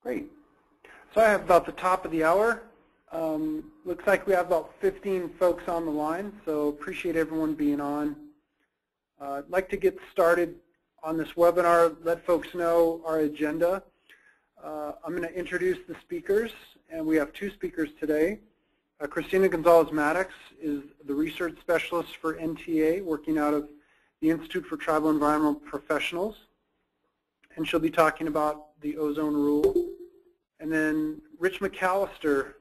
Great. So I have about the top of the hour. Looks like we have about 15 folks on the line, so appreciate everyone being on. I'd like to get started on this webinar, let folks know our agenda. I'm going to introduce the speakers, and we have two speakers today. Christina Gonzalez-Maddox is the research specialist for NTAA, working out of the Institute for Tribal Environmental Professionals, and she'll be talking about the ozone rule. And then Rich McAllister,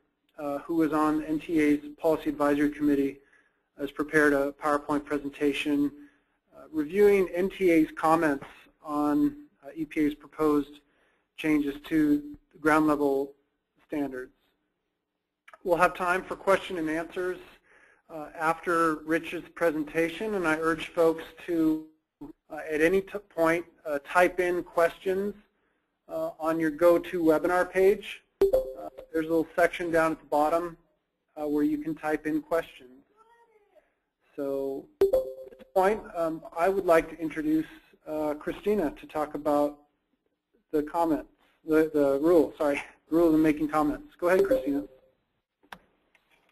who is on NTAA's Policy Advisory Committee, has prepared a PowerPoint presentation reviewing NTAA's comments on EPA's proposed changes to the ground level standards. We'll have time for question and answers after Rich's presentation, and I urge folks to, at any point, type in questions on your GoToWebinar page. There's a little section down at the bottom where you can type in questions. So at this point, I would like to introduce Christina to talk about the comments, the rule of making comments. Go ahead, Christina.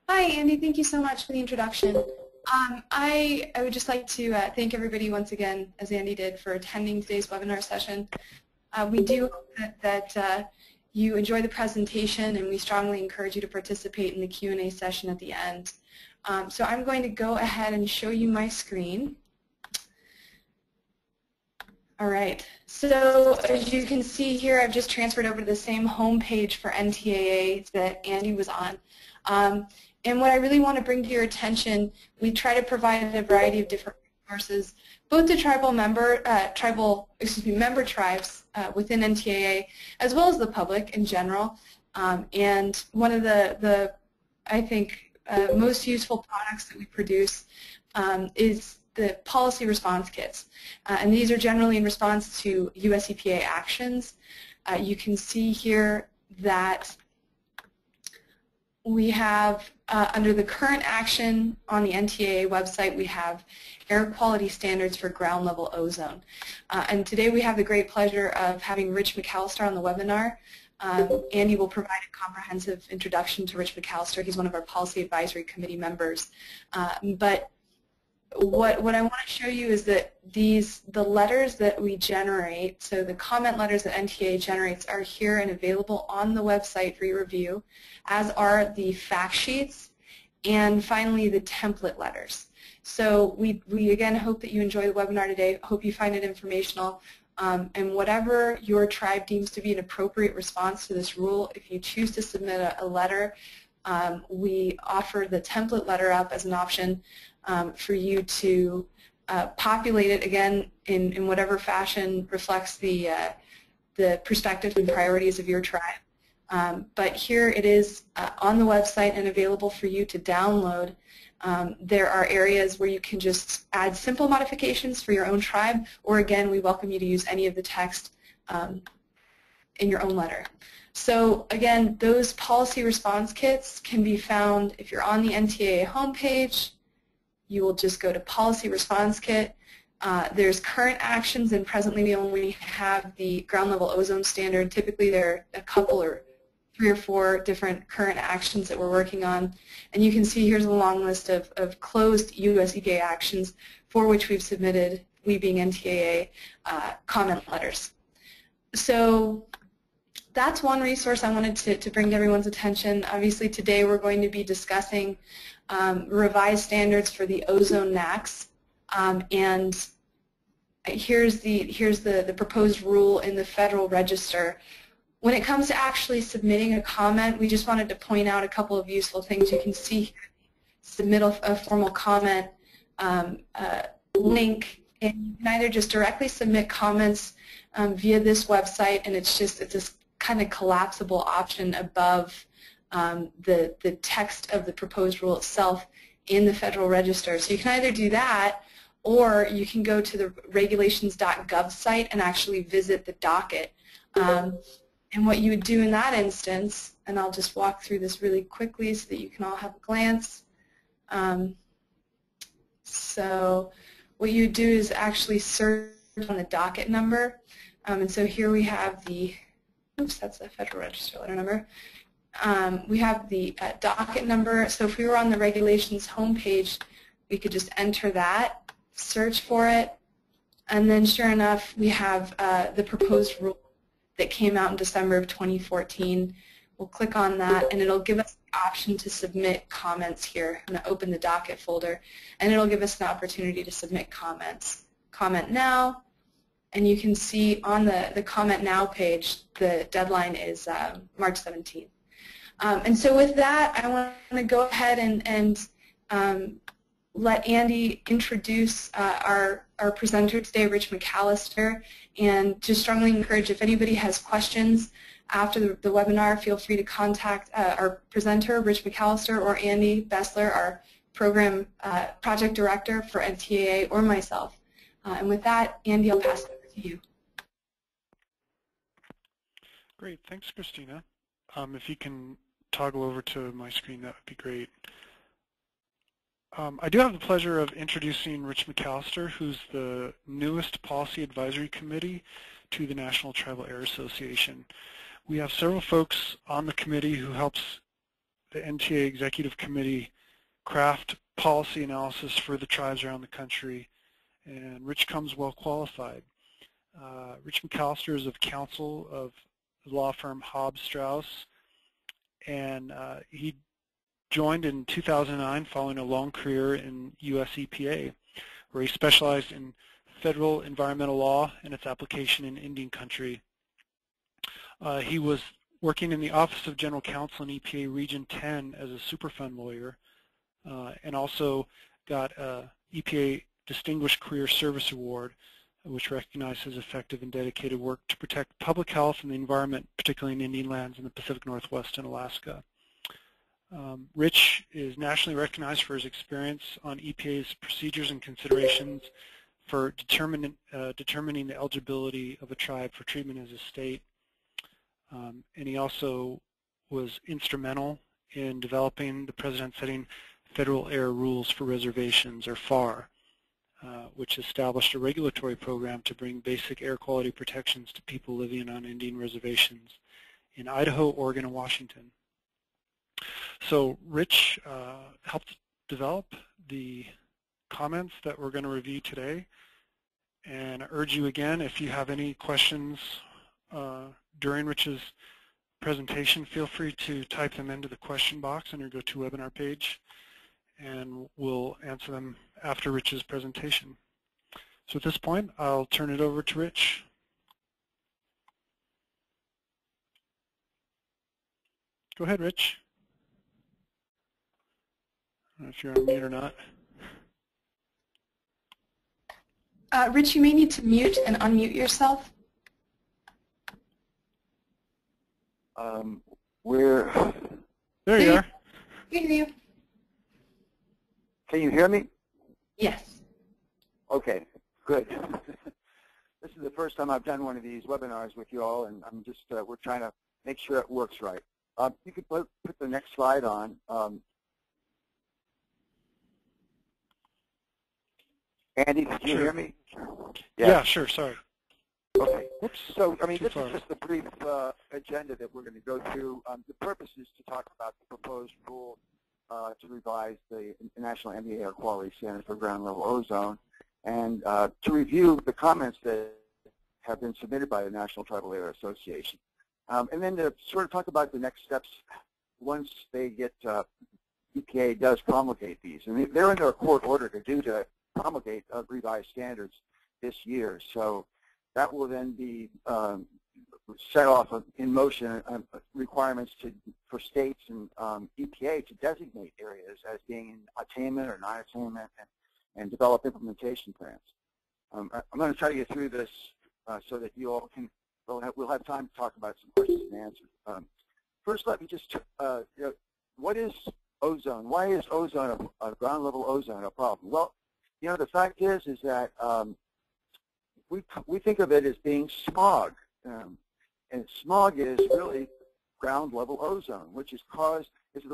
Hi, Andy. Thank you so much for the introduction. I would just like to thank everybody once again, as Andy did, for attending today's webinar session. We do hope that you enjoy the presentation, and we strongly encourage you to participate in the Q&A session at the end. So I'm going to go ahead and show you my screen. All right. So as you can see here, I've just transferred over to the same home page for NTAA that Andy was on. And what I really want to bring to your attention, we try to provide a variety of different resources, both to member tribes within NTAA, as well as the public in general. And one of the I think, most useful products that we produce is the policy response kits. And these are generally in response to US EPA actions. You can see here that we have, under the current action on the NTAA website, we have air quality standards for ground level ozone. And today we have the great pleasure of having Rich McAllister on the webinar. Andy will provide a comprehensive introduction to Rich McAllister. He's one of our Policy Advisory Committee members. But what I want to show you is that the letters that we generate, so the comment letters that NTAA generates, are here and available on the website for your review, as are the fact sheets, and finally the template letters. So we again hope that you enjoy the webinar today, hope you find it informational, and whatever your tribe deems to be an appropriate response to this rule, if you choose to submit a letter, we offer the template letter up as an option for you to populate it again in whatever fashion reflects the perspectives and priorities of your tribe. But here it is on the website and available for you to download. There are areas where you can just add simple modifications for your own tribe, or again, we welcome you to use any of the text in your own letter. So again, those policy response kits can be found if you're on the NTAA homepage. You will just go to Policy Response Kit. There's current actions, and presently we only have the ground level ozone standard. Typically there are a couple or 3 or 4 different current actions that we're working on. And you can see here's a long list of closed US EPA actions for which we've submitted, we being NTAA, comment letters. So that's one resource I wanted to bring to everyone's attention. Obviously today we're going to be discussing revised standards for the ozone NAAQS, and here's the proposed rule in the Federal Register. When it comes to actually submitting a comment, we just wanted to point out a couple of useful things. You can see here, submit a formal comment link, and you can either just directly submit comments via this website, and it's this kind of collapsible option above the text of the proposed rule itself in the Federal Register. So you can either do that, or you can go to the regulations.gov site and actually visit the docket. And what you would do in that instance, and I'll just walk through this really quickly so that you can all have a glance. So what you would do is actually search on the docket number. And so here we have the oops, that's the Federal Register letter number. We have the docket number. So if we were on the regulations homepage, we could just enter that, search for it, and then sure enough, we have the proposed rule that came out in December of 2014. We'll click on that, and it'll give us the option to submit comments here. I'm going to open the docket folder, and it'll give us an opportunity to submit comments. Comment now, and you can see on the Comment Now page, the deadline is March 17th. And so with that, I want to go ahead and let Andy introduce our presenter today, Rich McAllister, and just strongly encourage if anybody has questions after the webinar, feel free to contact our presenter, Rich McAllister, or Andy Bessler, our program project director for NTAA, or myself. And with that, Andy, I'll pass it over to you. Great, thanks, Christina. If you can toggle over to my screen, that would be great. I do have the pleasure of introducing Rich McAllister, who's the newest Policy Advisory Committee to the National Tribal Air Association. We have several folks on the committee who helps the NTAA Executive Committee craft policy analysis for the tribes around the country, and Rich comes well qualified. Rich McAllister is of counsel of the law firm Hobbs Strauss, and he joined in 2009 following a long career in U.S. EPA, where he specialized in federal environmental law and its application in Indian country. He was working in the Office of General Counsel in EPA Region 10 as a Superfund lawyer, and also got a EPA Distinguished Career Service Award, which recognizes his effective and dedicated work to protect public health and the environment, particularly in Indian lands in the Pacific Northwest and Alaska. Rich is nationally recognized for his experience on EPA's procedures and considerations for determining the eligibility of a tribe for treatment as a state. And he also was instrumental in developing the President setting Federal Air Rules for Reservations, or FAR, which established a regulatory program to bring basic air quality protections to people living on Indian reservations in Idaho, Oregon, and Washington. So Rich helped develop the comments that we're going to review today, and I urge you again, if you have any questions during Rich's presentation, feel free to type them into the question box on your GoToWebinar page, and we'll answer them after Rich's presentation. So at this point, I'll turn it over to Rich. Go ahead, Rich. I don't know if you're on mute or not. Rich, you may need to mute and unmute yourself. There you are. We hear you. Can you hear me? Yes. Okay, good. This is the first time I've done one of these webinars with you all, and I'm just we're trying to make sure it works right. You could put the next slide on. Andy, did you hear me? Yeah, sure, sorry. Okay. Whoops. So, I mean, Too this far. is just a brief agenda that we're going to go through. The purpose is to talk about the proposed rule to revise the National Ambient Air Quality Standard for ground level ozone, and to review the comments that have been submitted by the National Tribal Air Association. And then to sort of talk about the next steps once they get, EPA does promulgate these. And they're under a court order to promulgate revised standards this year. So that will then be set off in motion requirements for states and EPA to designate areas as being in attainment or non-attainment, and develop implementation plans. I'm going to try to get through this so that you all can, we'll have time to talk about some questions and answers. First, let me just, what is ozone? Why is ozone, ground level ozone, a problem? Well, the fact is that we think of it as being smog, and smog is really ground level ozone, which is the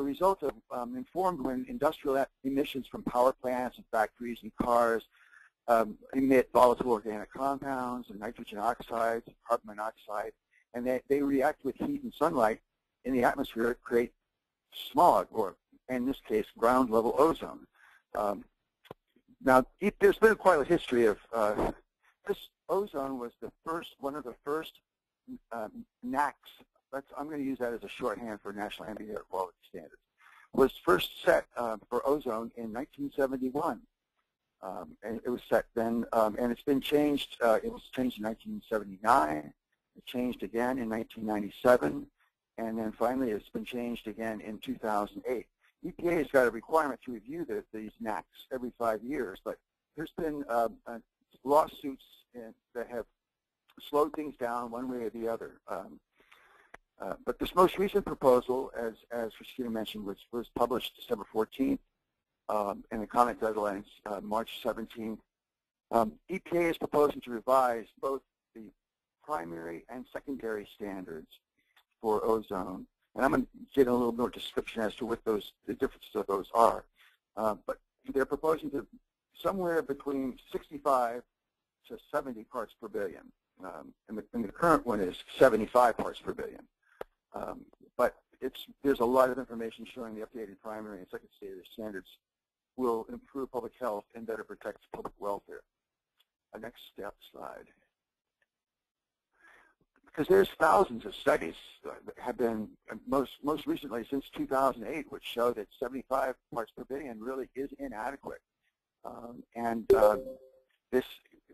result of informed when industrial emissions from power plants and factories and cars emit volatile organic compounds and nitrogen oxides, carbon monoxide, and they react with heat and sunlight in the atmosphere to create smog, or in this case, ground level ozone. Now, there's been quite a history of this. Ozone was one of the first NAAQS. I'm going to use that as a shorthand for National Ambient Air Quality Standards. Was first set for ozone in 1971, and it was set then, and it's been changed. It was changed in 1979. It changed again in 1997, and then finally it's been changed again in 2008. EPA has got a requirement to review these NAAQS every 5 years, but there's been lawsuits that have slowed things down one way or the other. But this most recent proposal, as Christina mentioned, was published December 14th, and the comment deadline is March 17th. EPA is proposing to revise both the primary and secondary standards for ozone, and I'm going to get a little more description as to what the differences of those are. But they're proposing to somewhere between 65 to 70 parts per billion, and the current one is 75 parts per billion. But there's a lot of information showing the updated primary and secondary standards will improve public health and better protect public welfare. Next slide. Because there's thousands of studies that have been, most recently since 2008, which show that 75 parts per billion really is inadequate.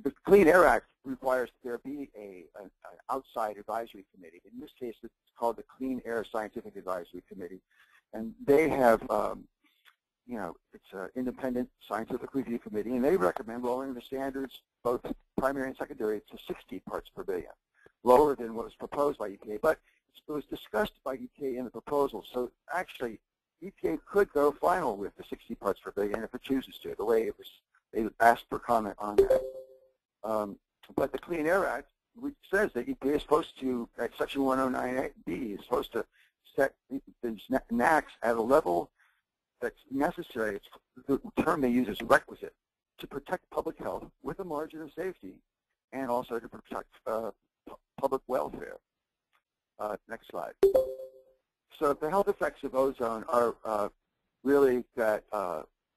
The Clean Air Act requires there be an outside advisory committee. In this case, it's called the Clean Air Scientific Advisory Committee, and they have, it's an independent scientific review committee, and they recommend lowering the standards, both primary and secondary, to 60 parts per billion, lower than what was proposed by EPA. But it was discussed by EPA in the proposal, so actually EPA could go final with the 60 parts per billion if it chooses to, the way it was. They asked for comment on that. But the Clean Air Act says that EPA is supposed to, at Section 109B, is supposed to set the NAAQS at a level that's necessary. It's the term they use is requisite to protect public health with a margin of safety, and also to protect public welfare. Next slide. So the health effects of ozone are really that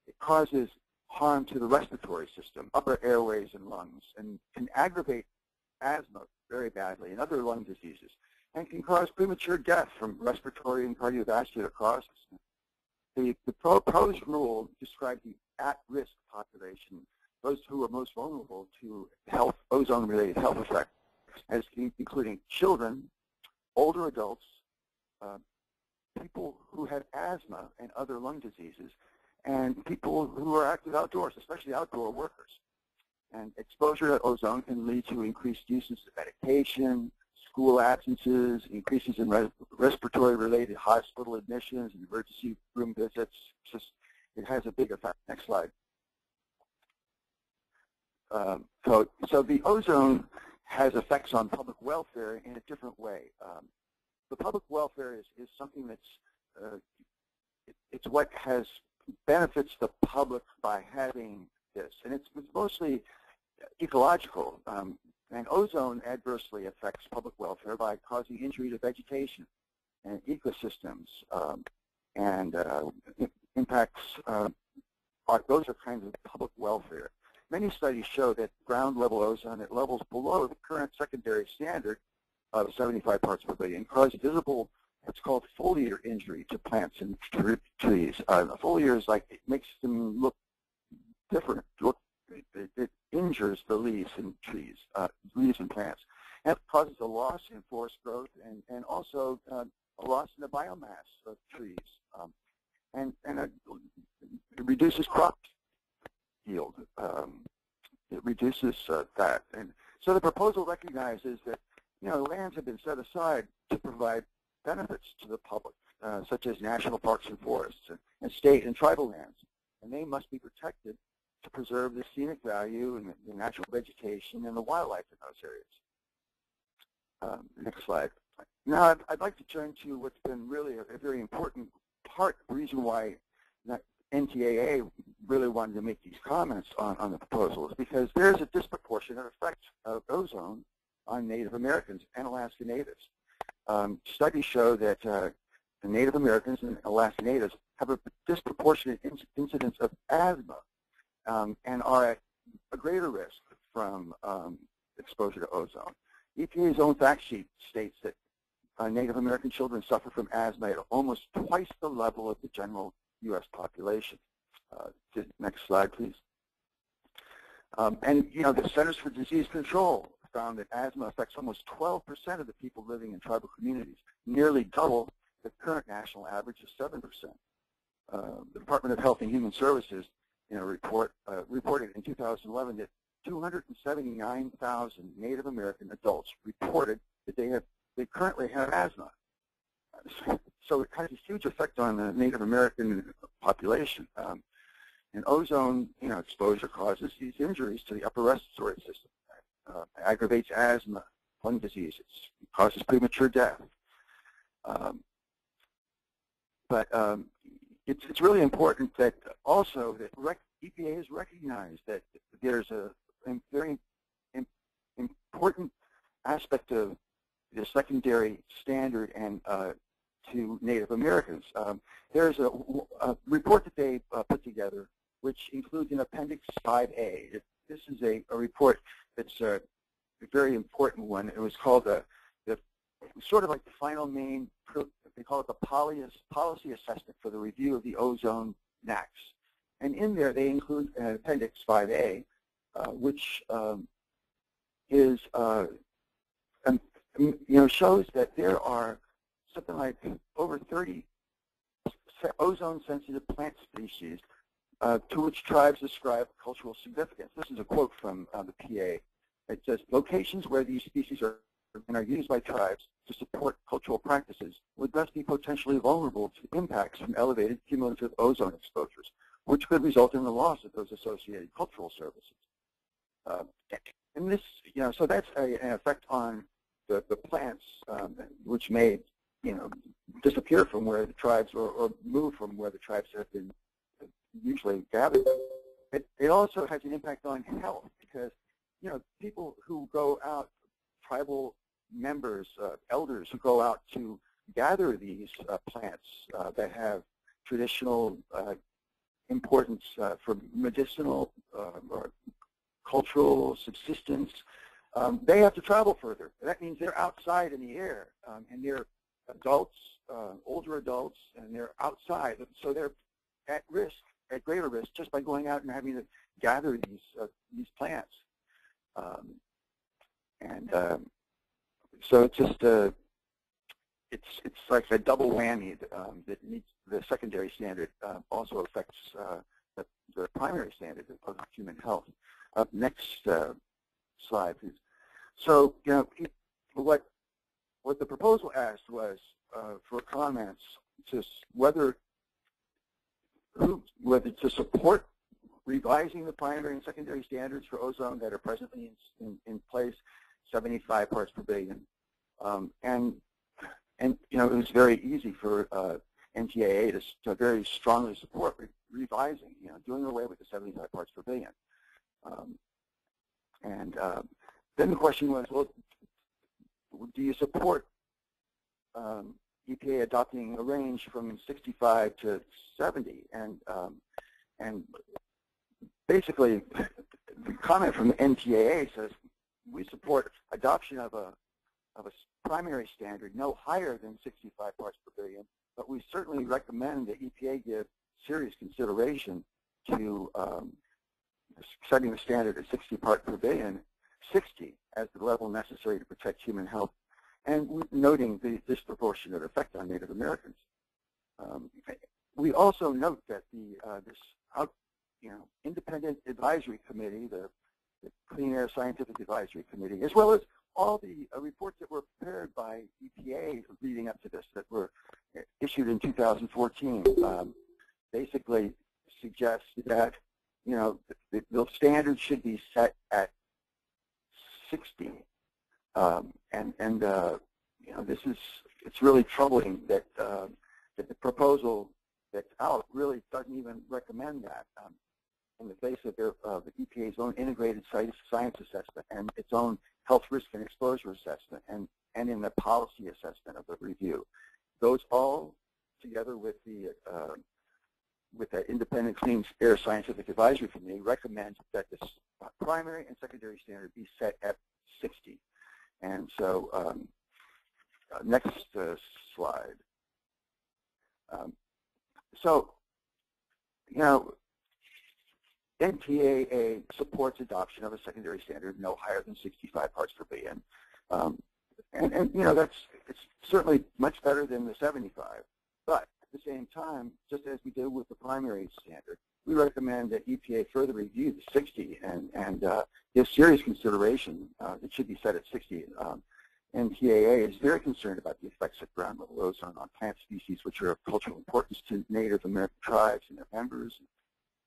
it causes harm to the respiratory system, upper airways and lungs, and can aggravate asthma very badly and other lung diseases, and can cause premature death from respiratory and cardiovascular causes. The proposed rule describes the at-risk population, those who are most vulnerable to ozone-related health effects, as including children, older adults, people who have asthma and other lung diseases, and people who are active outdoors, especially outdoor workers. And exposure to ozone can lead to increased uses of medication, school absences, increases in respiratory-related hospital admissions and emergency room visits. It has a big effect. Next slide. So the ozone has effects on public welfare in a different way. The public welfare is something that's, it's what benefits the public by having this, and it's mostly ecological. And ozone adversely affects public welfare by causing injury to vegetation and ecosystems, and impacts. Those are kinds of public welfare. Many studies show that ground level ozone at levels below the current secondary standard of 75 parts per billion cause visible, it's called foliar injury to plants and trees. Foliar is like, it makes them look different. It injures the leaves in trees, leaves and plants. And it causes a loss in forest growth and also a loss in the biomass of trees. And it reduces crop yield. It reduces that. And so the proposal recognizes that, lands have been set aside to provide benefits to the public, such as national parks and forests and state and tribal lands. And they must be protected to preserve the scenic value and the natural vegetation and the wildlife in those areas. Next slide. Now I'd like to turn to what's been really a very important part, the reason why NTAA really wanted to make these comments on the proposals, because there's a disproportionate effect of ozone on Native Americans and Alaska Natives. Studies show that the Native Americans and Alaska Natives have a disproportionate incidence of asthma and are at a greater risk from exposure to ozone. EPA's own fact sheet states that Native American children suffer from asthma at almost twice the level of the general U.S. population. Next slide, please. And the Centers for Disease Control found that asthma affects almost 12% of the people living in tribal communities, nearly double the current national average of 7%. The Department of Health and Human Services, reported in 2011 that 279,000 Native American adults reported that they currently have asthma. So it has a huge effect on the Native American population. And ozone, exposure causes these injuries to the upper respiratory system. Aggravates asthma, lung diseases, causes premature death. But it's really important that also that EPA has recognized that there's a very important aspect of the secondary standard and to Native Americans. There's a report that they put together which includes an Appendix 5A. This is a report that's a very important one. It was called sort of like the final main, they call it the policy assessment for the review of the ozone NAAQS. And in there they include Appendix 5A, which is shows that there are something like over 30 ozone-sensitive plant species to which tribes ascribe cultural significance. This is a quote from the PA. It says, locations where these species are used by tribes to support cultural practices would thus be potentially vulnerable to impacts from elevated cumulative ozone exposures, which could result in the loss of those associated cultural services. And this, so that's an effect on the plants, which may, disappear from where the tribes or move from where the tribes have been usually gathered. It also has an impact on health because, people who go out, tribal members, elders who go out to gather these plants that have traditional importance for medicinal or cultural subsistence, they have to travel further. That means they're outside in the air, and they're adults, older adults, and they're outside. So they're at risk, at greater risk, just by going out and having to gather these plants. So it's just it's like a double whammy that meets the secondary standard. Also affects the primary standard of human health. Next slide, please. So what the proposal asked was for comments to whether to support revising the primary and secondary standards for ozone that are presently in place, 75 parts per billion. And it was very easy for NTAA to very strongly support revising, doing away with the 75 parts per billion. Then the question was, well, do you support EPA adopting a range from 65 to 70? And basically, the comment from the NTAA says we support adoption of a primary standard no higher than 65 parts per billion, but we certainly recommend that EPA give serious consideration to setting the standard at 60 parts per billion, 60 as the level necessary to protect human health, and noting the disproportionate effect on Native Americans. We also note that this independent advisory committee, the Clean Air Scientific Advisory Committee, as well as all the reports that were prepared by EPA leading up to this that were issued in 2014, basically suggest that the standard should be set at 60, it's really troubling that that the proposal that's out really doesn't even recommend that in the face of the EPA's own integrated science assessment and its own health risk and exposure assessment, and in the policy assessment of the review. Those all, together with the Independent Clean Air Scientific Advisory Committee, recommend that the primary and secondary standard be set at 60. And so, next slide. So, you know, NTAA supports adoption of a secondary standard no higher than 65 parts per billion. And you know, it's certainly much better than the 75. But at the same time, just as we did with the primary standard, we recommend that EPA further review the 60 and give serious consideration. It should be set at 60. NTAA is very concerned about the effects of ground level ozone on plant species which are of cultural importance to Native American tribes and their members,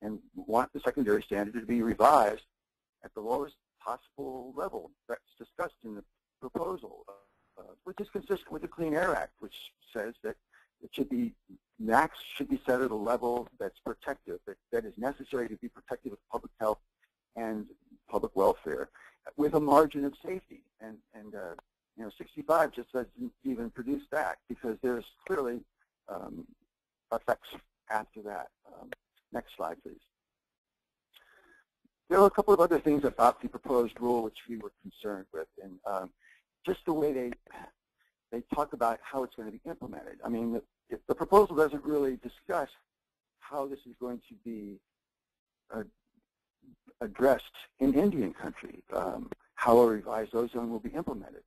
and want the secondary standard to be revised at the lowest possible level that's discussed in the proposal, which is consistent with the Clean Air Act, which says that it should be, max should be set at a level that's protective, that is necessary to be protective of public health and public welfare, with a margin of safety. And you know, 65 just doesn't even produce that, because there's clearly effects after that. Next slide, please. There are a couple of other things about the proposed rule which we were concerned with, and just the way they talk about how it's going to be implemented. I mean, the proposal doesn't really discuss how this is going to be addressed in Indian country, how a revised ozone will be implemented.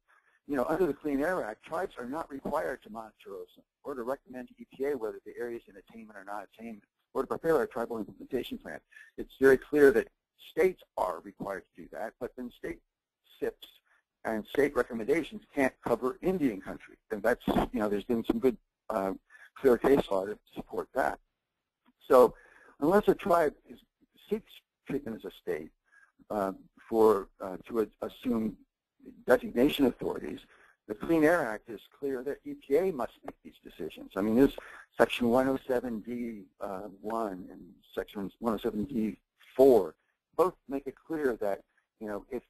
You know, under the Clean Air Act, tribes are not required to monitor ozone or to recommend to EPA whether the area is in attainment or not attainment, or to prepare a tribal implementation plan. It's very clear that states are required to do that, but then state SIPs and state recommendations can't cover Indian country. And that's, you know, there's been some good clear case law to support that. So unless a tribe seeks treatment as a state to assume designation authorities, the Clean Air Act is clear that EPA must make these decisions. I mean, there's Section 107D1 and Section 107D4 both make it clear that, you know, if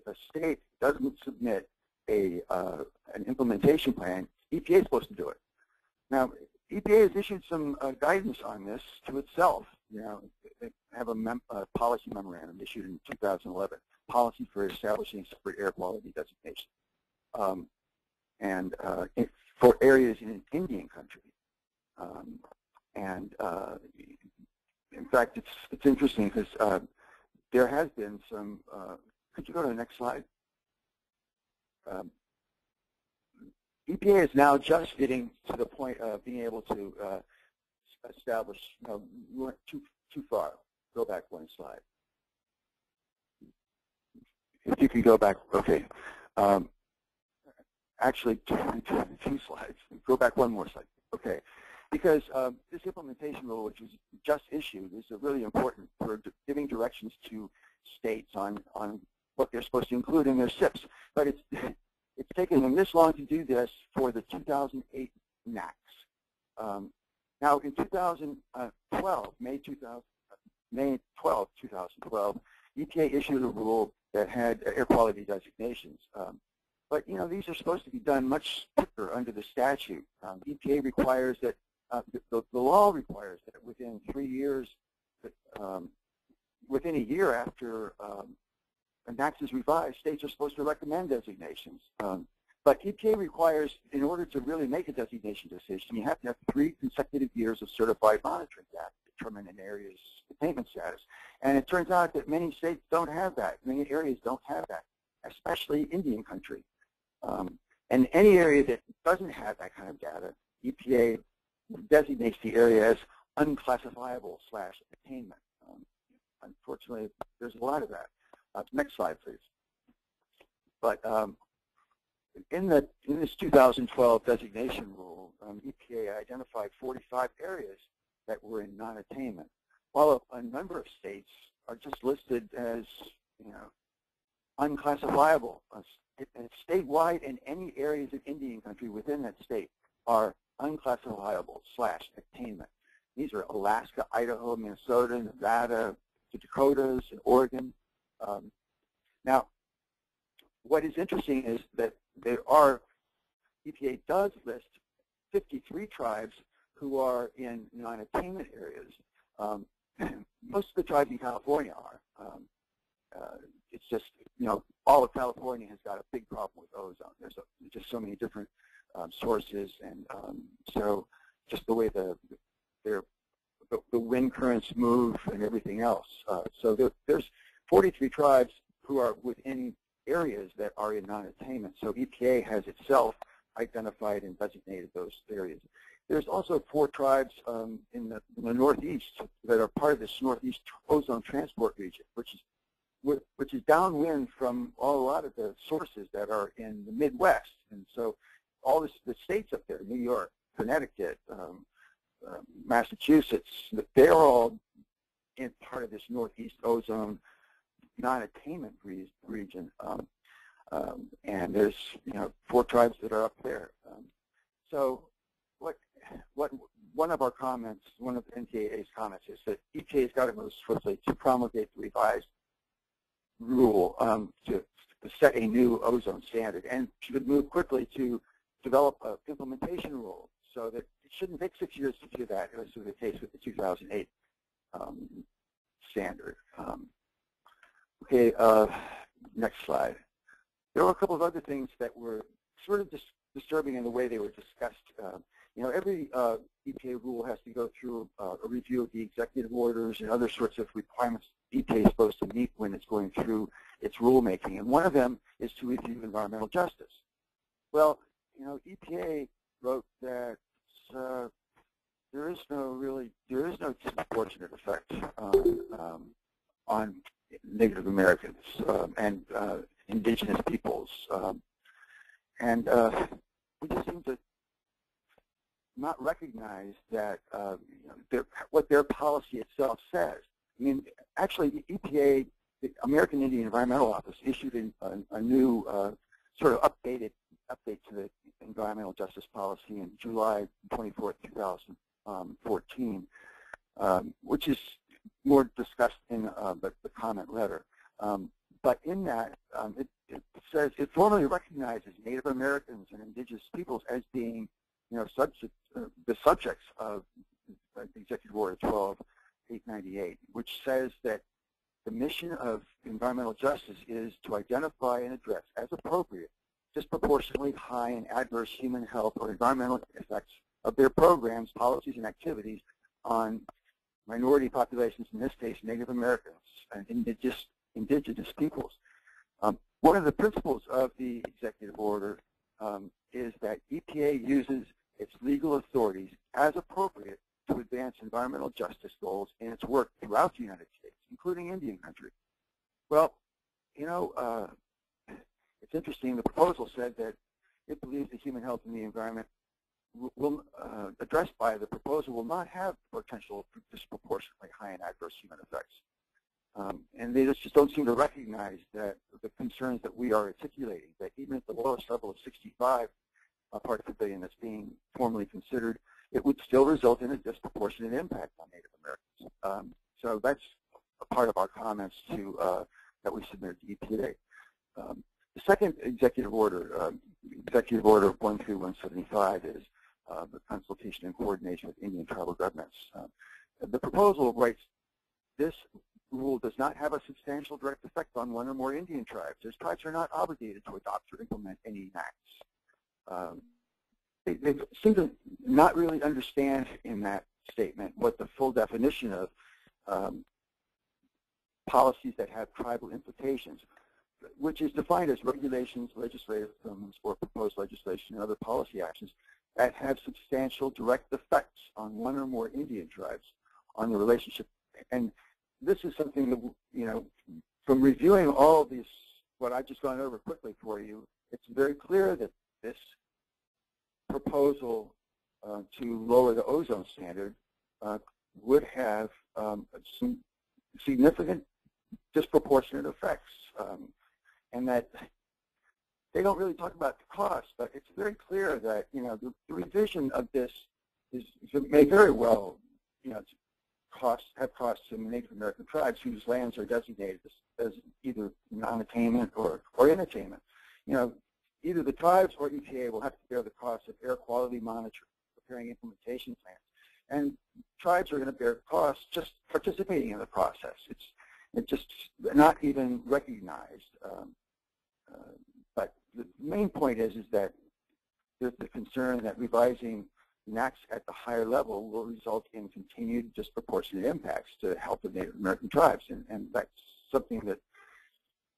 a state doesn't submit an implementation plan, EPA is supposed to do it. Now, EPA has issued some guidance on this to itself. You know, they have a policy memorandum issued in 2011, policy for establishing separate air quality designation, for areas in Indian country. In fact, it's interesting because there has been some. Could you go to the next slide? EPA is now just getting to the point of being able to establish. No, we went too far. Go back one slide. If you could go back, okay. Actually, two slides. Go back one more slide. Okay. Because this implementation rule, which was just issued, is really important for giving directions to states on what they're supposed to include in their SIPs. But it's taken them this long to do this for the 2008 NAAQS. Now, in 2012, May 12, 2012, EPA issued a rule that had air quality designations. But, you know, these are supposed to be done much quicker under the statute. EPA requires that, the law requires that within 3 years, within a year after a NAAQS is revised, states are supposed to recommend designations. But EPA requires, in order to really make a designation decision, you have to have 3 consecutive years of certified monitoring data to determine an area's attainment status. And it turns out that many states don't have that. Many areas don't have that, especially Indian country. And any area that doesn't have that kind of data, EPA designates the area as unclassifiable / attainment. Unfortunately, there's a lot of that. Next slide, please. But in this 2012 designation rule, EPA identified 45 areas that were in non-attainment, while a number of states are just listed as, you know, unclassifiable. Statewide, and any areas of Indian country within that state are unclassifiable / attainment. These are Alaska, Idaho, Minnesota, Nevada, the Dakotas, and Oregon. Now, what is interesting is that EPA does list 53 tribes who are in non-attainment areas. Most of the tribes in California are. It's just, all of California has got a big problem with ozone. There's just so many different sources, and so just the way the wind currents move and everything else. So there's 43 tribes who are within areas that are in non-attainment. So EPA has itself identified and designated those areas. There's also 4 tribes in the northeast that are part of this northeast ozone transport region, which is downwind from a lot of the sources that are in the Midwest. And so all the states up there, New York, Connecticut, Massachusetts, they're all in part of this northeast ozone non-attainment region. And there's 4 tribes that are up there. So one of our comments, one of NTAA's comments, is that EPA's got to move swiftly to promulgate the revised rule to set a new ozone standard, and should move quickly to develop an implementation rule, so that it shouldn't take 6 years to do that, as was the case with the 2008 standard. Okay, next slide. There were a couple of other things that were sort of disturbing in the way they were discussed. Every EPA rule has to go through a review of the executive orders and other sorts of requirements EPA is supposed to meet when it's going through its rulemaking, and one of them is to review environmental justice. Well, EPA wrote that there is no disproportionate effect on Native Americans and indigenous peoples, and we just seem to not recognize that what their policy itself says. I mean, actually, the EPA, the American Indian Environmental Office, issued a new sort of update to the environmental justice policy in July 24th, 2014, which is more discussed in the comment letter. But in that, it says it formally recognizes Native Americans and indigenous peoples as being the subjects of Executive Order 12-898, which says that the mission of environmental justice is to identify and address, as appropriate, disproportionately high and adverse human health or environmental effects of their programs, policies, and activities on minority populations, in this case Native Americans and indigenous peoples. One of the principles of the executive order is that EPA uses its legal authorities as appropriate to advance environmental justice goals in its work throughout the United States, including Indian country. Well, it's interesting. The proposal said that it believes the human health and the environment addressed by the proposal will not have potential for disproportionately high and adverse human effects. And they just don't seem to recognize that the concerns that we are articulating, that even at the lowest level of 65 parts per billion that's being formally considered, it would still result in a disproportionate impact on Native Americans. So that's a part of our comments that we submitted to EPA. The second executive order, Executive Order 13175, is the consultation and coordination with Indian tribal governments. The proposal writes, this rule does not have a substantial direct effect on one or more Indian tribes. Those tribes are not obligated to adopt or implement any acts. They seem to not really understand in that statement what the full definition of policies that have tribal implications, which is defined as regulations, legislative amendments, or proposed legislation and other policy actions that have substantial direct effects on one or more Indian tribes on the relationship. And this is something that, from reviewing all of these, what I've just gone over quickly for you, it's very clear that this proposal to lower the ozone standard would have some significant disproportionate effects, and that they don't really talk about the cost, but it's very clear that the revision of this may very well have costs to Native American tribes whose lands are designated as either non-attainment or in attainment. either the tribes or EPA will have to bear the cost of air quality monitoring, preparing implementation plans. And tribes are going to bear costs just participating in the process. It's just not even recognized. But the main point is that there's the concern that revising NAAQS at the higher level will result in continued disproportionate impacts to the health of Native American tribes, and that's something that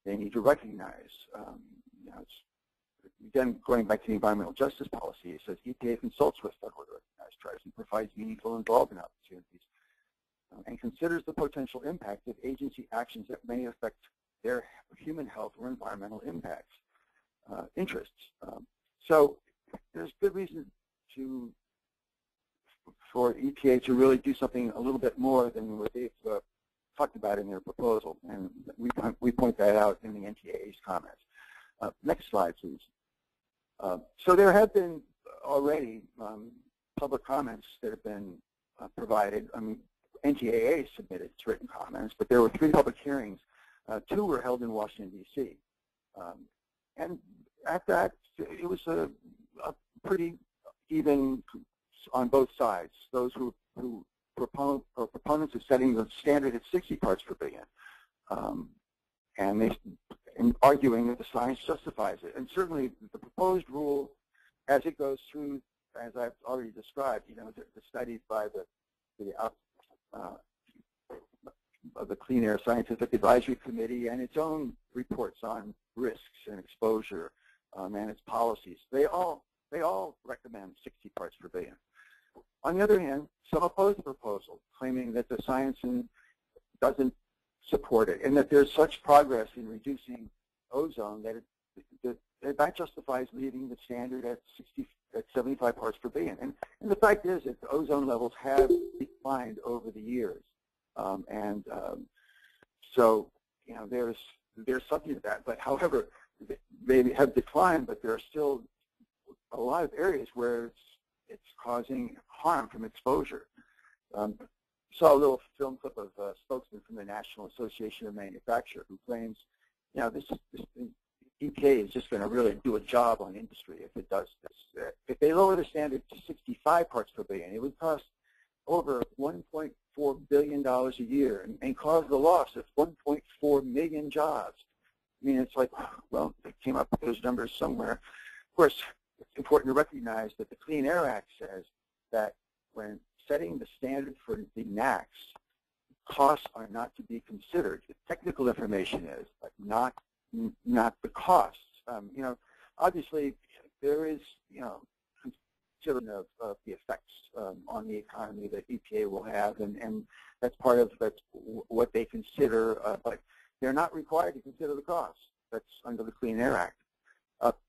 they need to recognize. Again, going back to the environmental justice policy, it says EPA consults with federally recognized tribes and provides meaningful involvement opportunities and considers the potential impact of agency actions that may affect their human health or environmental interests. So there's good reason for EPA to really do something a little bit more than what they've talked about in their proposal, and we point that out in the NTAA's comments. Next slide, please. So there have been already public comments that have been provided. NTAA submitted its written comments, but there were 3 public hearings. 2 were held in Washington, D.C. And at that, it was a pretty even on both sides. Those who proponents of setting the standard at 60 parts per billion, and arguing that the science justifies it. And certainly the proposed rule, as it goes through, as I've already described, the studies by the Clean Air Scientific Advisory Committee and its own reports on risks and exposure and its policies, they all recommend 60 parts per billion. On the other hand, some oppose the proposal, claiming that the science doesn't support it, and that there's such progress in reducing ozone that justifies leaving the standard at 75 parts per billion. And the fact is that the ozone levels have declined over the years, so there's something to that. But however, they have declined, but there are still a lot of areas where it's causing harm from exposure. Saw a little film clip of a spokesman from the National Association of Manufacturers who claims, this EPA is just going to really do a job on industry if it does this. If they lower the standard to 65 parts per billion, it would cost over $1.4 billion a year and cause the loss of 1.4 million jobs. It's like, well, they came up with those numbers somewhere. Of course, it's important to recognize that the Clean Air Act says that when setting the standard for the NAAQS, costs are not to be considered. The technical information is, but not the costs. Obviously there is, consideration of the effects on the economy that EPA will have, and that's part of what they consider, but they're not required to consider the costs. That's under the Clean Air Act.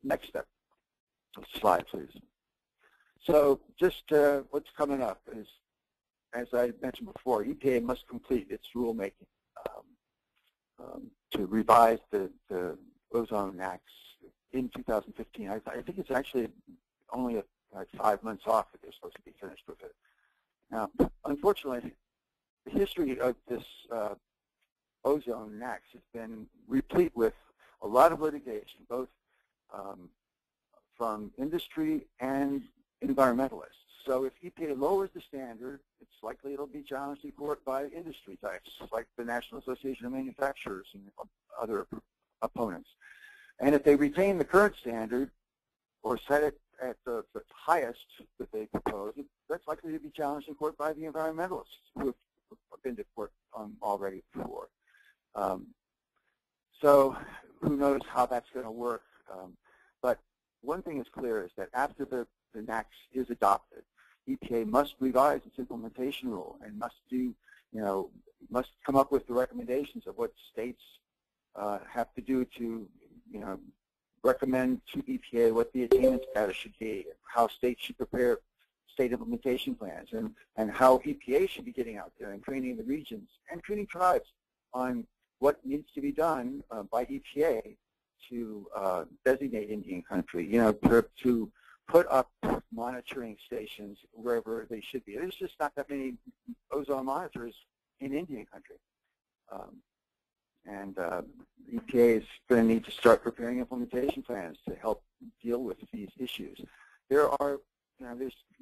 Next step. Slide, please. So just what's coming up is, as I mentioned before, EPA must complete its rulemaking to revise the ozone NAAQS in 2015. I think it's actually only like 5 months off that they're supposed to be finished with it. Now, unfortunately, the history of this ozone NAAQS has been replete with a lot of litigation, both from industry and environmentalists. So if EPA lowers the standard, it's likely it'll be challenged in court by industry types, like the National Association of Manufacturers and other opponents. And if they retain the current standard or set it at the highest that they propose, that's likely to be challenged in court by the environmentalists who have been to court already before. So who knows how that's going to work. But one thing is clear is that after the NAAQS is adopted, EPA must revise its implementation rule and must come up with the recommendations of what states have to do to, recommend to EPA what the attainment status should be, how states should prepare state implementation plans, and how EPA should be getting out there and training the regions and training tribes on what needs to be done by EPA to designate Indian country, to put up monitoring stations wherever they should be. There's just not that many ozone monitors in Indian country. EPA is going to need to start preparing implementation plans to help deal with these issues. There's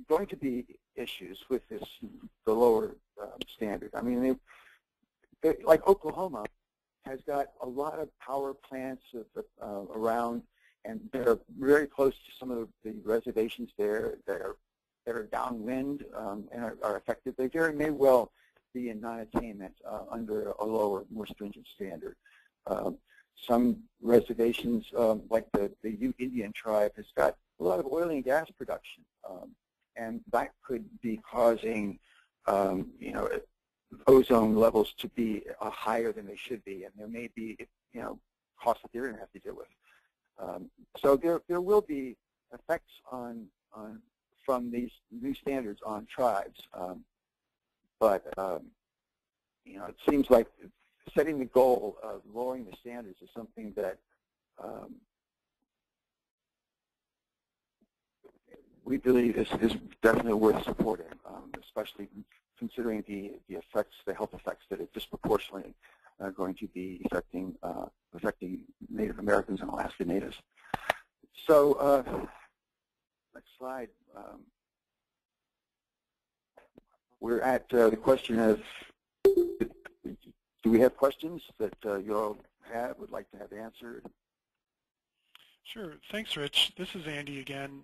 going to be issues with the lower standard. I mean, like Oklahoma has got a lot of power plants around, and they're very close to some of the reservations there that are downwind and are affected. They very may well be in non-attainment under a lower, more stringent standard. Some reservations, like the Ute Indian tribe, has got a lot of oil and gas production, and that could be causing, ozone levels to be higher than they should be, and there may be, costs that they're going to have to deal with. So there will be effects from these new standards on tribes, but it seems like setting the goal of lowering the standards is something that we believe is definitely worth supporting, especially considering the health effects that are disproportionately going to be affecting Native Americans and Alaska Natives. So next slide. We're at the question of, do we have questions that you all would like to have answered? Sure. Thanks, Rich. This is Andy again.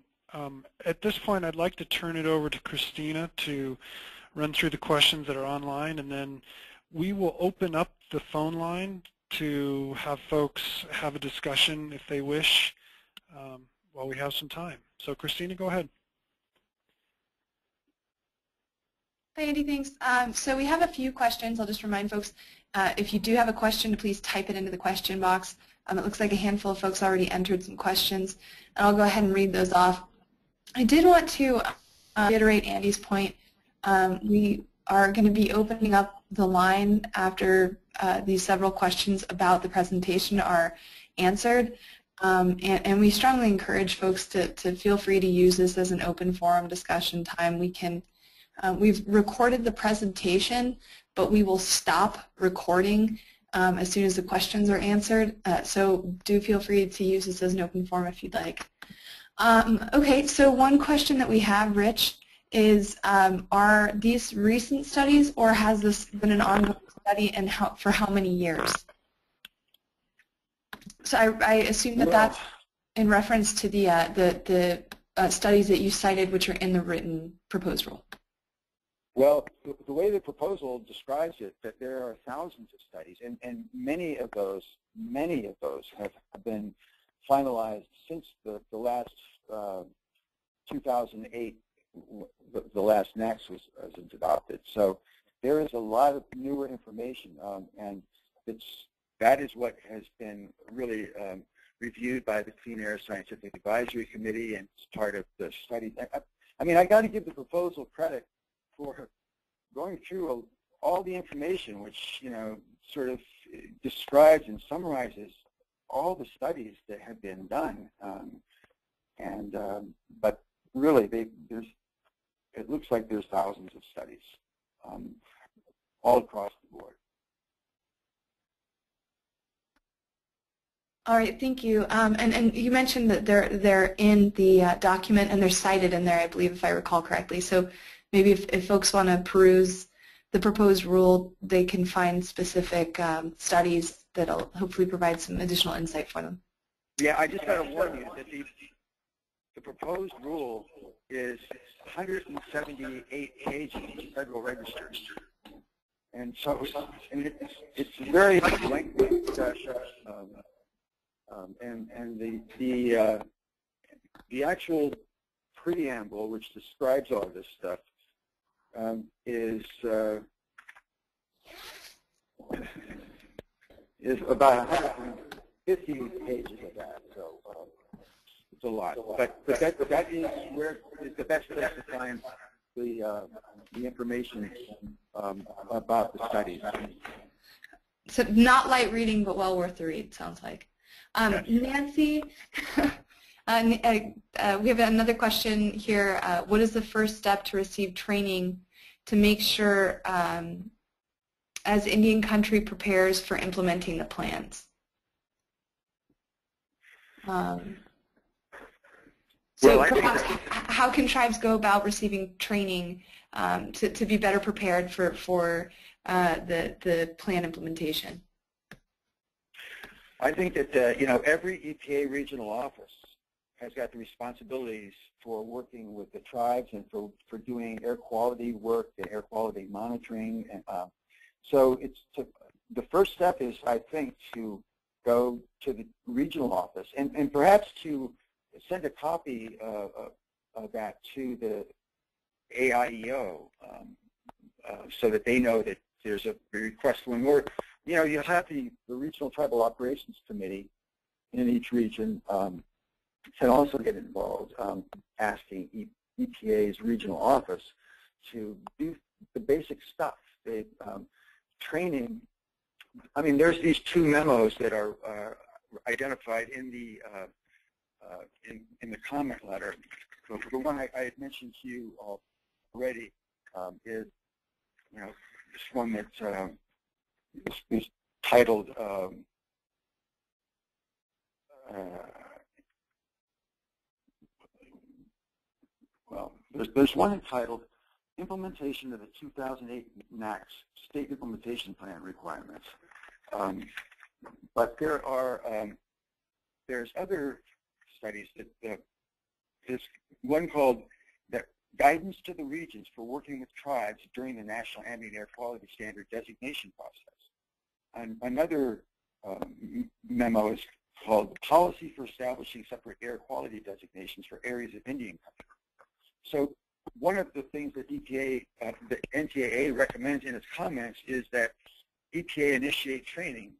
At this point, I'd like to turn it over to Christina to run through the questions that are online, and then we will open up the phone line to have folks have a discussion if they wish while we have some time. So Christina, go ahead. Hi, Andy, thanks. So we have a few questions. I'll just remind folks, if you do have a question, please type it into the question box. It looks like a handful of folks already entered some questions, and I'll go ahead and read those off. I did want to reiterate Andy's point. We are going to be opening up the line after these several questions about the presentation are answered, and we strongly encourage folks to feel free to use this as an open forum discussion time. We've recorded the presentation, but we will stop recording as soon as the questions are answered, so do feel free to use this as an open forum if you'd like. Okay, so one question that we have, Rich, is are these recent studies, or has this been an ongoing study, and for how many years? So I assume that that's in reference to the studies that you cited, which are in the written proposed rule. Well, the way the proposal describes it, that there are thousands of studies, and many of those have been finalized since the last 2008, the last NAAQS was adopted. So there is a lot of newer information, and that is what has been really reviewed by the Clean Air Scientific Advisory Committee, and it's part of the study. I mean, I got to give the proposal credit for going through all the information, which sort of describes and summarizes all the studies that have been done, but really it looks like there's thousands of studies all across the board. All right, thank you. And you mentioned that they're in the document and they're cited in there, I believe, if I recall correctly. So maybe if folks want to peruse the proposed rule, they can find specific studies that'll hopefully provide some additional insight for them. Yeah, I just got to warn you that the proposed rule is 178 pages in the Federal Register, and so it's a very lengthy discussion, and the actual preamble, which describes all this stuff, is about 150 pages of that. So it's a lot, but that is where is the best place to find the information about the studies. So not light reading, but well worth the read, sounds like. Nancy, we have another question here. What is the first step to receive training to make sure as Indian country prepares for implementing the plans? So perhaps how can tribes go about receiving training to be better prepared for the plan implementation? I think that every EPA regional office has got the responsibilities for working with the tribes and for doing air quality work and air quality monitoring. And so the first step is, I think, to go to the regional office and perhaps to send a copy of that to the AIEO so that they know that there's a request going. Or, you have the Regional Tribal Operations Committee in each region can also get involved, asking EPA's regional office to do the basic stuff. Training. I mean, there's these two memos that are identified in the comment letter. So the one I had mentioned to you already is, this one that's is titled well, there's one entitled Implementation of the 2008 NAAQS State Implementation Plan Requirements. But there are there's other studies that there's one called the Guidance to the Regions for Working with Tribes During the National Ambient Air Quality Standard Designation Process. And another memo is called Policy for Establishing Separate Air Quality Designations for Areas of Indian Country. So one of the things that EPA, the NTAA recommends in its comments is that EPA initiate training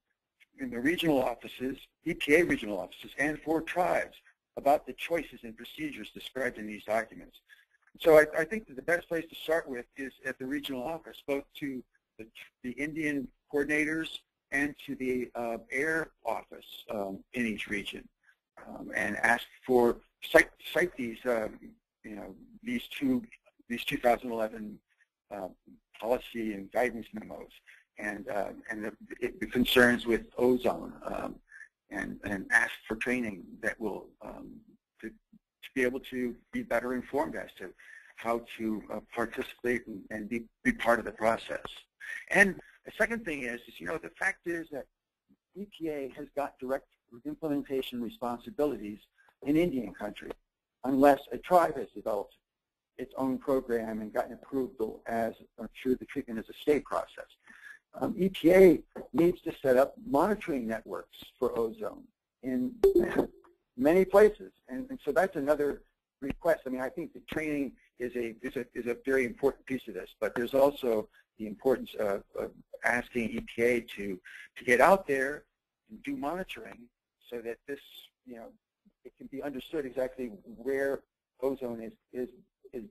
in the regional offices, EPA regional offices, and for tribes about the choices and procedures described in these documents. So I think that the best place to start with is at the regional office, both to the Indian coordinators and to the air office in each region, and ask for cite these these 2011 policy and guidance memos, and the concerns with ozone, and ask for training that will to be able to be better informed as to how to participate and be part of the process. And the second thing is the fact is that EPA has got direct implementation responsibilities in Indian country, unless a tribe has developed its own program and gotten approval through the treatment as a state process. EPA needs to set up monitoring networks for ozone in many places, and so that's another request. I mean, I think the training is a very important piece of this, but there's also the importance of asking EPA to get out there and do monitoring so that this, it can be understood exactly where ozone is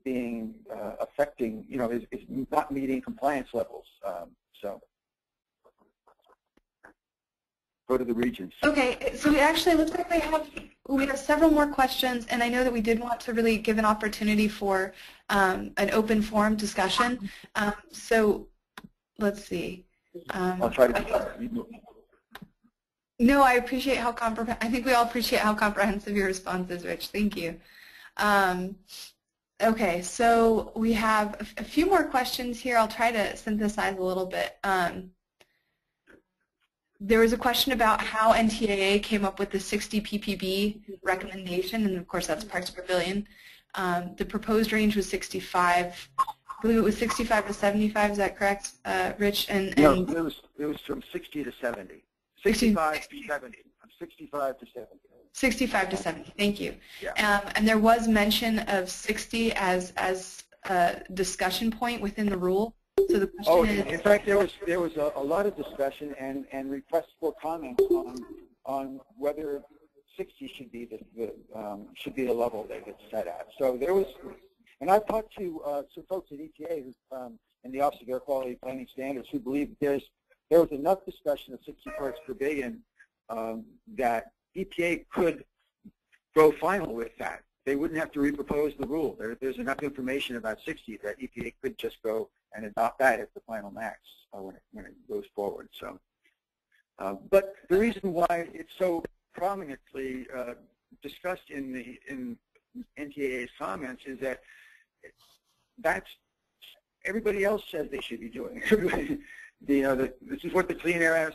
being affecting, is not meeting compliance levels. So go to the regions. Okay, so it actually looks like we have several more questions, and I know that we did want to really give an opportunity for an open forum discussion. So let's see. I'll try to. No, I appreciate how I think we all appreciate how comprehensive your response is, Rich. Thank you. Okay, so we have a few more questions here. I'll try to synthesize a little bit. There was a question about how NTAA came up with the 60 ppb recommendation, and of course that's parts per billion. The proposed range was 65. I believe it was 65 to 75. Is that correct, Rich? No, it was from 60 to 70. 65 to 70. 65 to 70. 65 to 70. Thank you. Yeah. And there was mention of 60 as a discussion point within the rule. So the question is, in fact, there was a lot of discussion and requests for comments on whether 60 should be the level that it's set at. So there was, and I've talked to some folks at EPA in the Office of Air Quality Planning Standards who believe there was enough discussion of 60 parts per billion that EPA could go final with that. They wouldn't have to repropose the rule. There's enough information about 60 that EPA could just go and adopt that as the final max when it goes forward. So, but the reason why it's so prominently discussed in NTAA's comments is that everybody else says they should be doing. This is what the Clean Air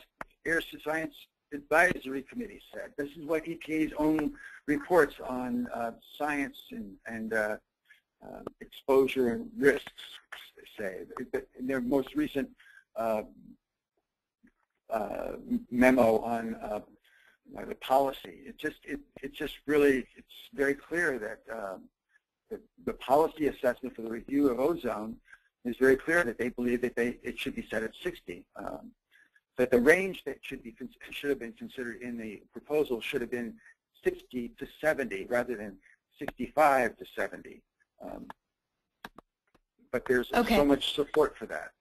Science Advisory Committee said. This is what EPA's own reports on science and exposure and risks say. In their most recent memo on the policy, it's very clear that the policy assessment for the review of ozone is very clear that they believe that it should be set at 60. That the range that should have been considered in the proposal should have been 60 to 70 rather than 65 to 70. But there's so much support for that.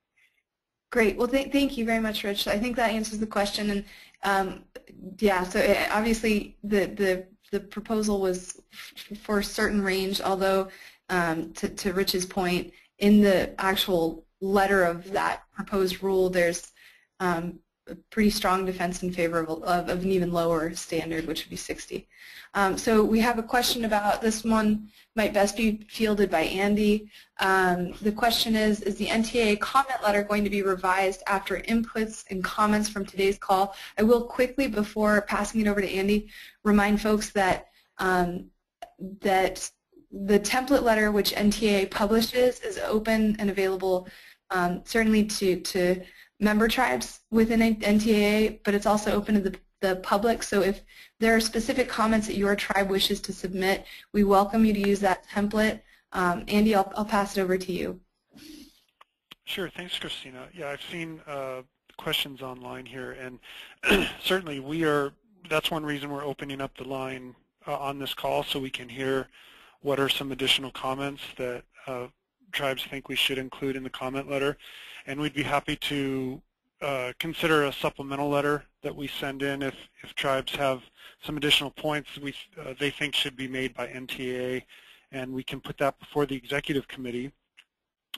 Great. Well, thank you very much, Rich. I think that answers the question. And yeah, so obviously the proposal was for a certain range, although to Rich's point, in the actual letter of that proposed rule, there's a pretty strong defense in favor of an even lower standard, which would be 60. So we have a question about this one, might best be fielded by Andy. The question is the NTAA comment letter going to be revised after inputs and comments from today's call? I will quickly, before passing it over to Andy, remind folks that that the template letter which NTAA publishes is open and available certainly to member tribes within NTAA, but it's also open to the public. So if there are specific comments that your tribe wishes to submit, we welcome you to use that template. Andy, I'll pass it over to you. Sure, thanks, Christina. Yeah, I've seen questions online here, and certainly that's one reason we're opening up the line on this call, so we can hear what are some additional comments that tribes think we should include in the comment letter. And we'd be happy to consider a supplemental letter that we send in if tribes have some additional points they think should be made by NTAA, and we can put that before the executive committee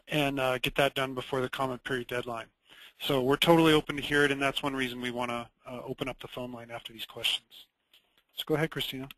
and get that done before the comment period deadline. So we're totally open to hear it, and that's one reason we want to open up the phone line after these questions. So go ahead, Christina.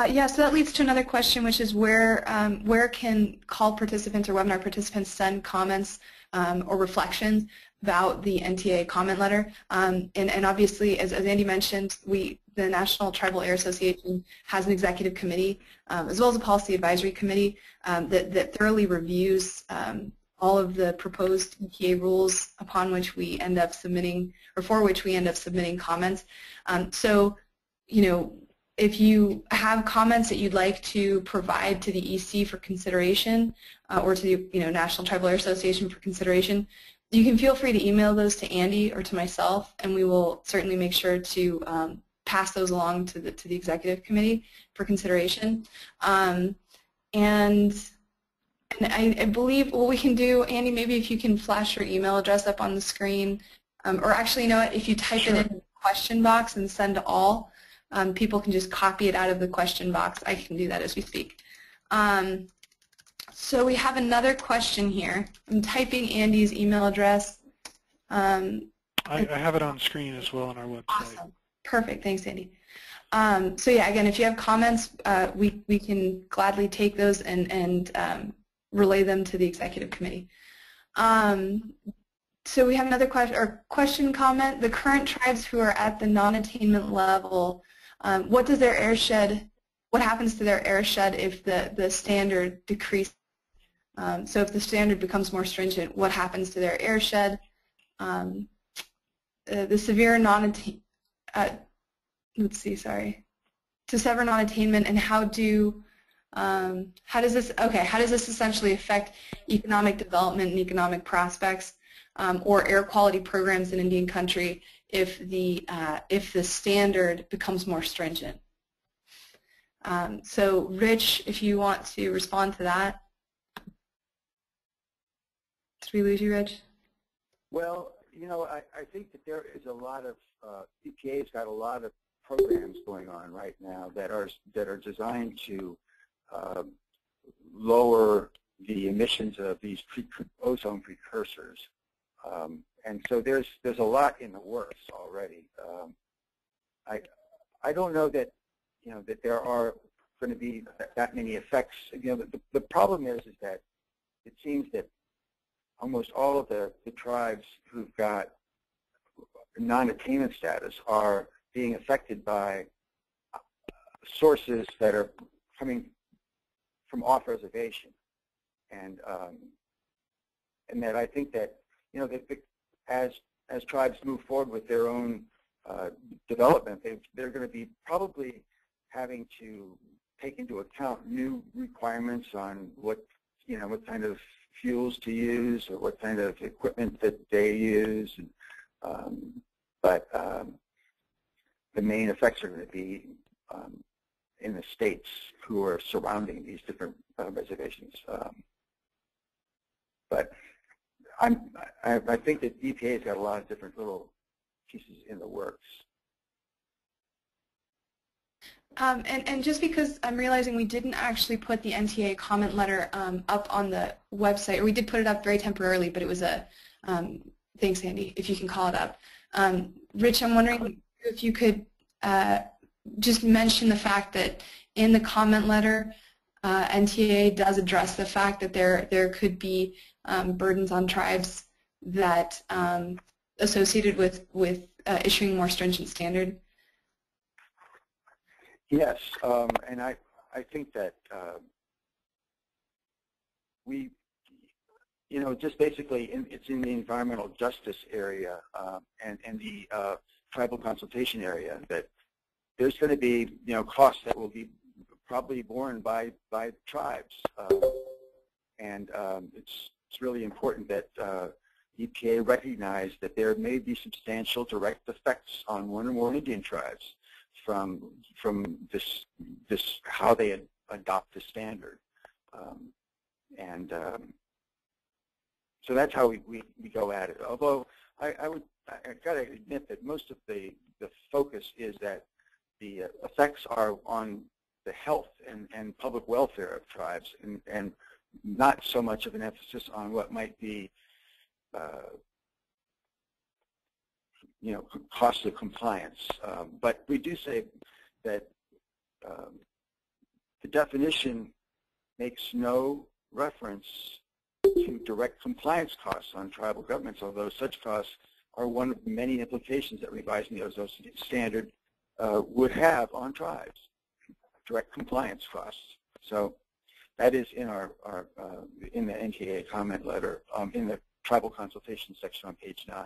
Yeah, so that leads to another question, which is where can call participants or webinar participants send comments or reflections about the NTAA comment letter? And obviously, as Andy mentioned, the National Tribal Air Association has an executive committee as well as a policy advisory committee that thoroughly reviews all of the proposed EPA rules upon which we end up submitting, or for which we end up submitting comments. So, if you have comments that you'd like to provide to the EC for consideration or to the National Tribal Air Association for consideration, you can feel free to email those to Andy or to myself, and we will certainly make sure to pass those along to the executive committee for consideration. And I believe what we can do, Andy, maybe if you can flash your email address up on the screen, or actually, you know what, if you type it in the question box and send to all, people can just copy it out of the question box. I can do that as we speak. So we have another question here. I'm typing Andy's email address. I have it on screen as well on our website. Awesome. Perfect. Thanks, Andy. So yeah, again, if you have comments, we can gladly take those and relay them to the executive committee. So we have another question comment. The current tribes who are at the non-attainment level, what happens to their airshed if the standard decreases? So if the standard becomes more stringent, what happens to their airshed? The severe non-attainment, to sever non-attainment, and how does this essentially affect economic development and economic prospects or air quality programs in Indian country if the standard becomes more stringent? So Rich, if you want to respond to that. Did we lose you, Rich? Well, I think that there is a lot of, EPA's got a lot of programs going on right now that are designed to lower the emissions of these ozone precursors. And so there's a lot in the works already. I don't know that that there are going to be that many effects. The problem is that it seems that almost all of the tribes who've got non-attainment status are being affected by sources that are coming from off reservation, and that I think that as tribes move forward with their own development, they're going to be probably having to take into account new requirements on what kind of fuels to use or what kind of equipment that they use. But the main effects are going to be in the states who are surrounding these different reservations. But I think that EPA's got a lot of different little pieces in the works. And just because I'm realizing we didn't actually put the NTAA comment letter up on the website, or we did put it up very temporarily, but it was a, thanks Andy, if you can call it up. Rich, I'm wondering if you could just mention the fact that in the comment letter, NTAA does address the fact that there could be burdens on tribes that associated with issuing more stringent standard. Yes, and I think that we, just basically it's in the environmental justice area and the tribal consultation area that there's going to be costs that will be probably borne by tribes, and it's really important that EPA recognize that there may be substantial direct effects on one or more Indian tribes from this how they adopt the standard, and so that's how we go at it. Although I got to admit that most of the focus is that the effects are on the health and public welfare of tribes, and not so much of an emphasis on what might be cost of compliance. But we do say that the definition makes no reference to direct compliance costs on tribal governments, although such costs are one of the many implications that revising the Ozone standard would have on tribes, direct compliance costs. So that is in in the NTAA comment letter in the tribal consultation section on page 9.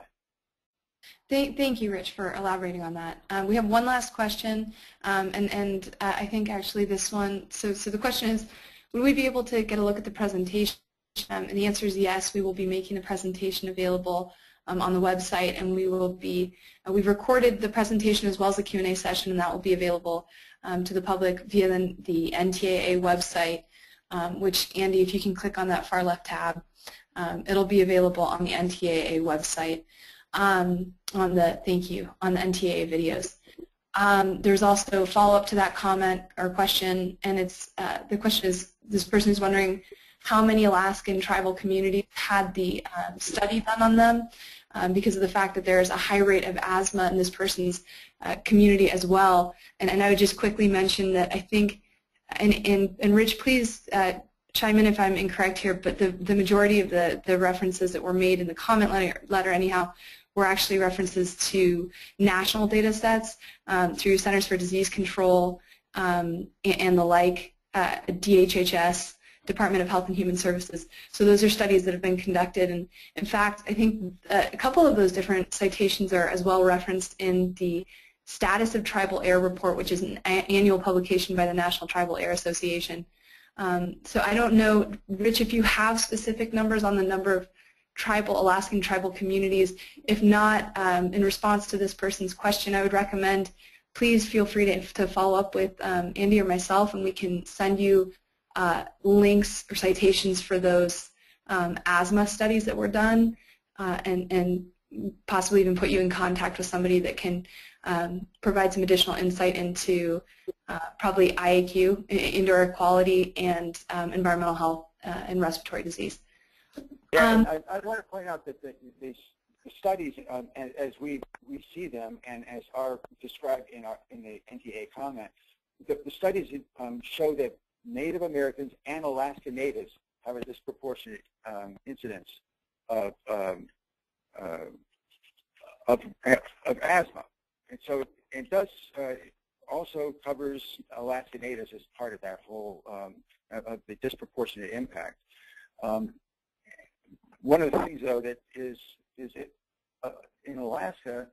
Thank you, Rich, for elaborating on that. We have one last question, and I think actually this one, so the question is, would we be able to get a look at the presentation? And the answer is yes. We will be making the presentation available on the website, and we will be, we've recorded the presentation as well as the Q&A session, and that will be available to the public via the NTAA website, which, Andy, if you can click on that far left tab, it'll be available on the NTAA website. On the NTAA videos. There's also a follow-up to that comment or question, and it's the question is, this person is wondering how many Alaskan tribal communities had the study done on them because of the fact that there's a high rate of asthma in this person's community as well. And I would just quickly mention that I think, and Rich, please chime in if I'm incorrect here, but the majority of the references that were made in the comment letter anyhow were actually references to national data sets through Centers for Disease Control and the like, DHHS, Department of Health and Human Services. So those are studies that have been conducted, and in fact I think a couple of those different citations are as well referenced in the Status of Tribal Air Report, which is an annual publication by the National Tribal Air Association. So I don't know, Rich, if you have specific numbers on the number of Alaskan tribal communities. If not, in response to this person's question, I would recommend please feel free to follow up with Andy or myself, and we can send you links or citations for those asthma studies that were done, and possibly even put you in contact with somebody that can provide some additional insight into probably IAQ, indoor air quality, and environmental health and respiratory disease. Yeah, I want to point out that the studies, as we see them and as are described in the NTAA comment, the studies show that Native Americans and Alaska Natives have a disproportionate incidence of asthma, and so it does also covers Alaska Natives as part of that whole of the disproportionate impact. One of the things, though, that is in Alaska,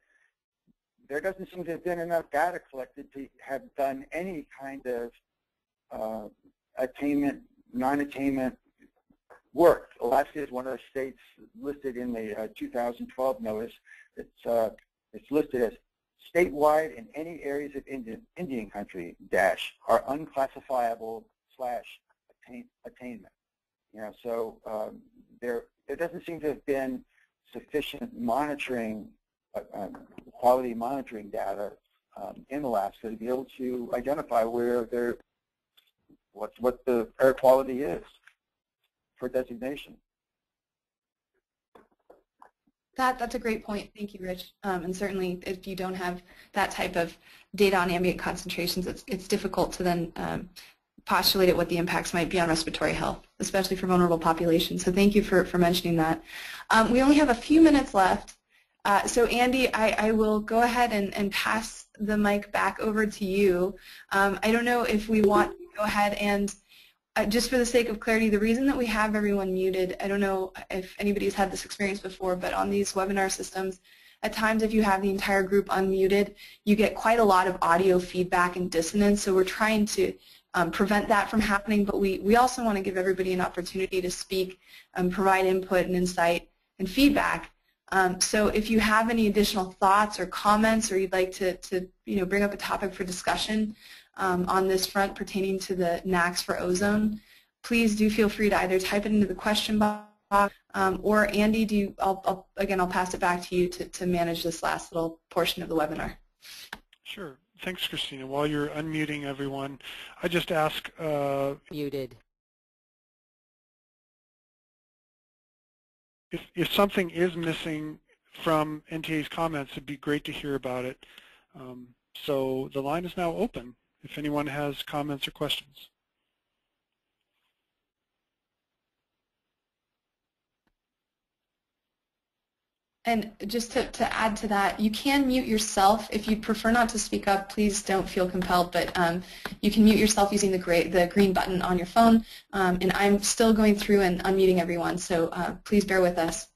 there doesn't seem to have been enough data collected to have done any kind of attainment, non-attainment work. Alaska is one of the states listed in the 2012 notice. It's listed as statewide in any areas of Indian country -- are unclassifiable / attainment. You know, so there doesn't seem to have been sufficient monitoring, quality monitoring data in Alaska to be able to identify where what the air quality is for designation. That's a great point. Thank you, Rich. And certainly, if you don't have that type of data on ambient concentrations, it's difficult to then postulate what the impacts might be on respiratory health, especially for vulnerable populations. So thank you for mentioning that. We only have a few minutes left. So Andy, I will go ahead and pass the mic back over to you. I don't know if we want to go ahead and just for the sake of clarity, the reason that we have everyone muted, I don't know if anybody's had this experience before, but on these webinar systems, at times if you have the entire group unmuted, you get quite a lot of audio feedback and dissonance, so we're trying to prevent that from happening, but we also want to give everybody an opportunity to speak, provide input and insight and feedback. So if you have any additional thoughts or comments, or you'd like to bring up a topic for discussion on this front pertaining to the NAAQS for ozone, please do feel free to either type it into the question box, or Andy, I'll pass it back to you to manage this last little portion of the webinar. Sure. Thanks, Christina. While you're unmuting everyone, I just ask muted. If something is missing from NTAA's comments, it'd be great to hear about it. So the line is now open if anyone has comments or questions. And just to add to that, you can mute yourself. If you prefer not to speak up, please don't feel compelled, but you can mute yourself using the green button on your phone. And I'm still going through and unmuting everyone, so please bear with us.